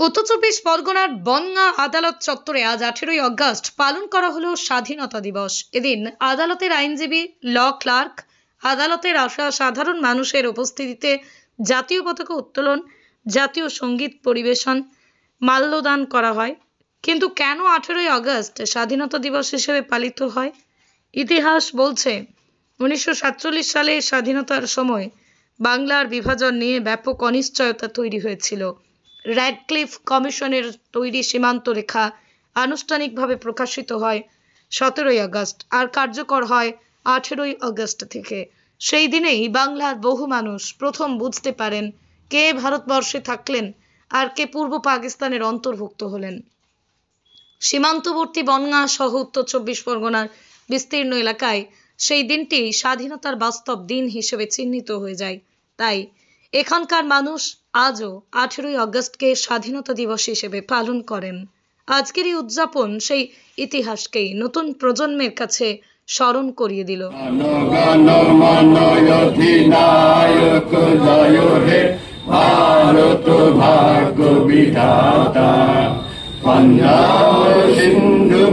উত্তর চব্বিশ পরগনার বনগাঁ আদালত চত্বরে আজ 18ই অগস্ট পালন করা হলো স্বাধীনতা দিবস। এদিন আদালতের আইনজীবী, ল ক্লার্ক, আদালতের আসা সাধারণ মানুষের উপস্থিতিতে জাতীয় পতাকা উত্তোলন, জাতীয় সঙ্গীত পরিবেশন, মাল্যদান করা হয়। কিন্তু কেন 18ই অগস্ট স্বাধীনতা দিবস হিসেবে পালিত হয়? ইতিহাস বলছে 1947 সালে স্বাধীনতার সময় বাংলার বিভাজন নিয়ে ব্যাপক অনিশ্চয়তা তৈরি হয়েছিল। র্যাডক্লিফ কমিশনের তৈরি সীমান্ত রেখা আনুষ্ঠানিকভাবে প্রকাশিত হয় 17ই আগস্ট আর কার্যকর হয় 18ই আগস্ট থেকে। সেই দিনেই বাংলার বহু মানুষ প্রথম বুঝতে পারেন কে ভারতবর্ষে থাকলেন আর কে পূর্ব পাকিস্তানের অন্তর্ভুক্ত হলেন। সীমান্তবর্তী বনগাঁ সহ উত্তর চব্বিশ পরগনার বিস্তীর্ণ এলাকায় সেই দিনটি স্বাধীনতার বাস্তব দিন হিসেবে চিহ্নিত হয়ে যায়। তাই এখানকার মানুষ আজও 18ই আগস্টকে স্বাধীনতা দিবস হিসেবে পালন করেন। আজকের এই উদযাপন সেই ইতিহাসকেই নতুন প্রজন্মের কাছে স্মরণ করিয়ে দিল। ভারত ভাগ্য বিধাতা পঞ্জাব সিন্ধু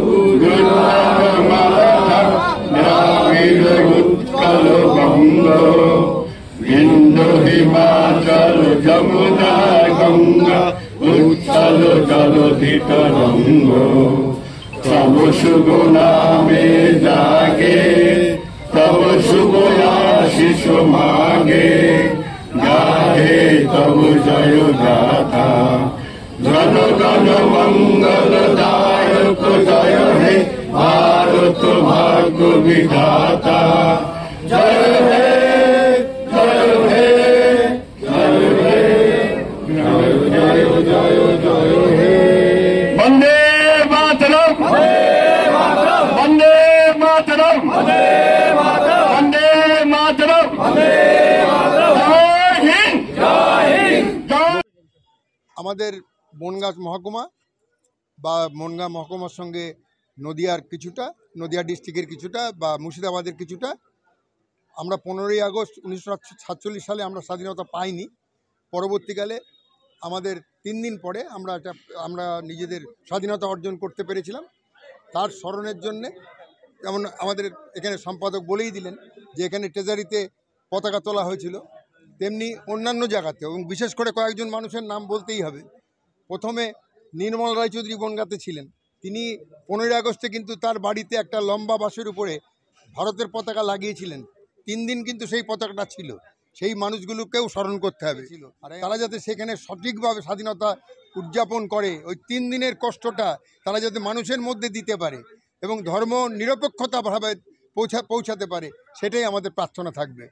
দ্রাবিড় উৎকল বঙ্গ বিন্দু হিমাচল যমুনা গঙ্গা উচ্ছল জলধি তরঙ্গ তব শুভ নামে জাগে তব শুভ আশিস মাগে গাহে তব জয় গাথা জন গণ মঙ্গল দায়ক জয় হে ভারত ভাগ্য বিধাতা জয় হে জয় হে জয় হে জয় জয় জয় জয় হে বন্দে মাতরম বন্দে মাতরম বন্দে মাতরম আমাদের বনগাঁ মহকুমা বা বনগাঁ মহকুমার সঙ্গে নদিয়ার কিছুটা, নদিয়া ডিস্ট্রিক্টের কিছুটা বা মুর্শিদাবাদের কিছুটা। আমরা 15ই আগস্ট 1947 সালে আমরা স্বাধীনতা পাইনি। পরবর্তীকালে আমাদের 3 দিন পরে আমরা নিজেদের স্বাধীনতা অর্জন করতে পেরেছিলাম। তার স্মরণের জন্যে যেমন আমাদের এখানে সম্পাদক বলেই দিলেন যে এখানে ট্রেজারিতে পতাকা তোলা হয়েছিল, তেমনি অন্যান্য জায়গাতে এবং বিশেষ করে কয়েকজন মানুষের নাম বলতেই হবে। প্রথমে নির্মল রায়চৌধুরী বনগাঁতে ছিলেন, তিনি 15ই আগস্টে কিন্তু তার বাড়িতে একটা লম্বা বাঁশের উপরে ভারতের পতাকা লাগিয়েছিলেন। 3 দিন কিন্তু সেই পতাকাটা ছিল। সেই মানুষগুলোকেও স্মরণ করতে হবে, আর তারা যাতে সেখানে সঠিকভাবে স্বাধীনতা উদযাপন করে, ওই 3 দিনের কষ্টটা তারা যাতে মানুষের মধ্যে দিতে পারে এবং ধর্ম নিরপেক্ষতাভাবে পৌঁছাতে পারে, সেটাই আমাদের প্রার্থনা থাকবে।